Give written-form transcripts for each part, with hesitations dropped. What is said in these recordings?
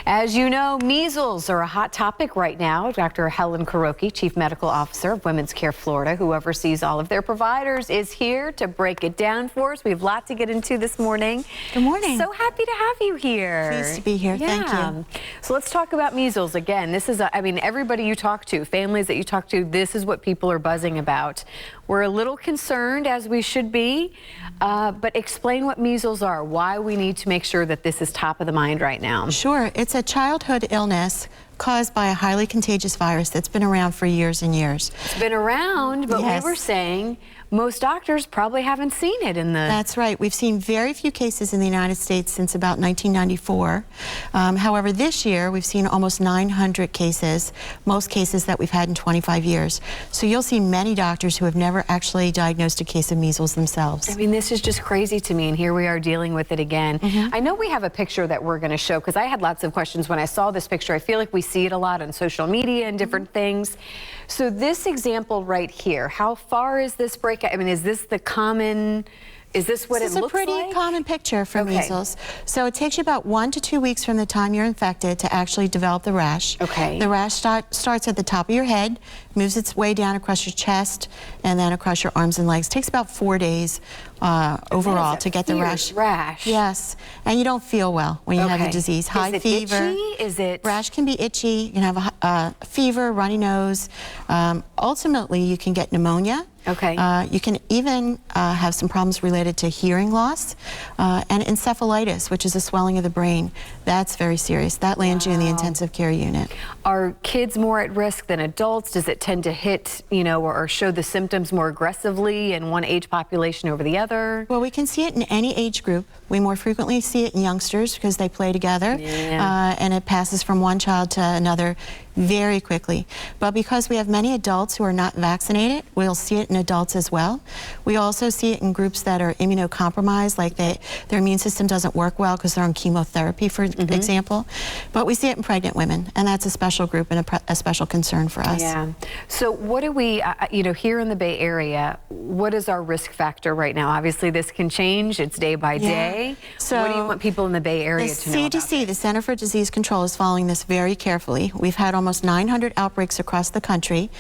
As you know, measles are a hot topic right now. Dr. Helen Kuroki, Chief Medical Officer of Women's Care Florida, who oversees all of their providers, is here to break it down for us. We have a lot to get into this morning. Good morning. So happy to have you here. Pleased to be here. Yeah. Thank you. So let's talk about measles again. This is, I mean, everybody you talk to, families that you talk to, this is what people are buzzing about. We're a little concerned, as we should be, but explain what measles are, why we need to make sure that this is top of the mind right now. Sure. It's a childhood illness caused by a highly contagious virus that's been around for years and years. It's been around, but Yes. we were saying most doctors probably haven't seen it in the... That's right. We've seen very few cases in the United States since about 1994. However, this year we've seen almost 900 cases, most cases that we've had in 25 years. So you'll see many doctors who have never actually diagnosed a case of measles themselves. I mean, this is just crazy to me, and here we are dealing with it again. I know we have a picture that we're going to show, because I had lots of questions when I saw this picture. I feel like we see it a lot on social media and different things. So this example right here, how far is this breakout? I mean, is this the common... Is this what it looks like? This is a pretty common picture for measles. So it takes you about 1 to 2 weeks from the time you're infected to actually develop the rash. Okay. The rash starts at the top of your head, moves its way down across your chest, and then across your arms and legs. It takes about 4 days overall to get the rash. Yes, and you don't feel well when you have the disease. High fever. Itchy? Is it? Rash can be itchy. You can have a fever, runny nose. Ultimately, you can get pneumonia. Okay. You can even have some problems related to hearing loss and encephalitis, which is a swelling of the brain. That's very serious. That lands you in the intensive care unit. Are kids more at risk than adults? Does it tend to hit, you know, or show the symptoms more aggressively in one age population over the other? Well, we can see it in any age group. We more frequently see it in youngsters because they play together, and it passes from one child to another very quickly. But because we have many adults who are not vaccinated, we'll see it in adults as well. We also see it in groups that are immunocompromised, like their immune system doesn't work well because they're on chemotherapy, for example. But we see it in pregnant women, and that's a special group and a special concern for us. Yeah. So what do we, you know, here in the Bay Area, what is our risk factor right now? Obviously, this can change. It's day by day. So what do you want people in the Bay Area to know about? The CDC, the Center for Disease Control, is following this very carefully. We've had almost 900 outbreaks across the country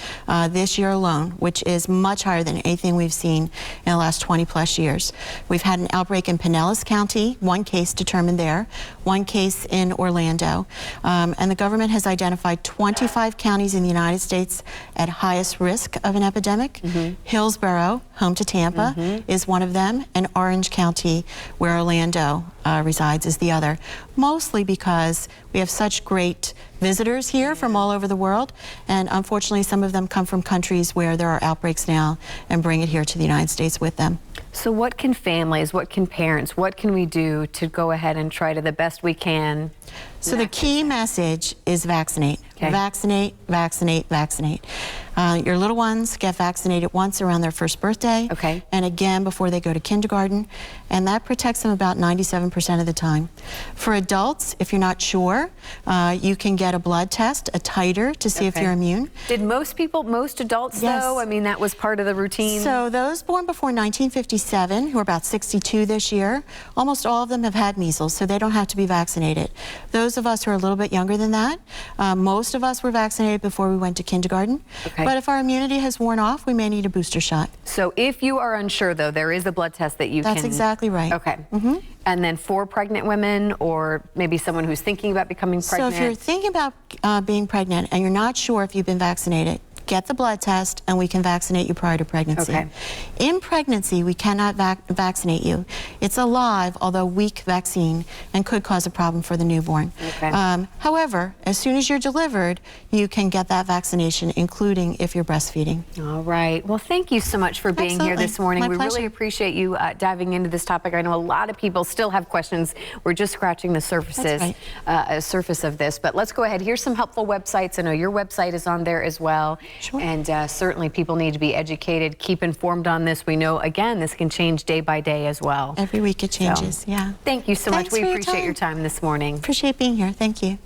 this year alone, which is much higher than anything we've seen in the last 20+ years. We've had an outbreak in Pinellas County, 1 case determined there, 1 case in Orlando, and the government has identified 25 counties in the United States at highest risk of an epidemic. Hillsborough, home to Tampa, is one of them, and Orange County, where Orlando resides, is the other, mostly because we have such great visitors here from all over the world, and unfortunately some of them come from countries where there are outbreaks now and bring it here to the United States with them. So what can families, what can parents, what can we do to go ahead and try to the best we can? So the key message is vaccinate. Vaccinate, vaccinate, vaccinate. Your little ones get vaccinated once around their first birthday, and again before they go to kindergarten, and that protects them about 97% of the time. For adults, if you're not sure, you can get a blood test, a titer, to see if you're immune. Did most adults though? I mean, that was part of the routine? So those born before 1957, who are about 62 this year, almost all of them have had measles, so they don't have to be vaccinated. Those of us who are a little bit younger than that, most of us were vaccinated before we went to kindergarten. But if our immunity has worn off, we may need a booster shot. So if you are unsure, though, there is a blood test that you can... That's exactly right. Okay. And then for pregnant women, or maybe someone who's thinking about becoming pregnant? So if you're thinking about being pregnant and you're not sure if you've been vaccinated, get the blood test and we can vaccinate you prior to pregnancy. In pregnancy, we cannot vaccinate you. It's a live, although weak vaccine, and could cause a problem for the newborn. However, as soon as you're delivered, you can get that vaccination, including if you're breastfeeding. All right. Well, thank you so much for being here this morning. My pleasure. Really appreciate you diving into this topic. I know a lot of people still have questions. We're just scratching the surface of this. But let's go ahead. Here's some helpful websites. I know your website is on there as well. And certainly people need to be educated, keep informed on this. We know, again, this can change day by day as well. Every week it changes, Thank you so much. We appreciate your time this morning. Appreciate being here. Thank you.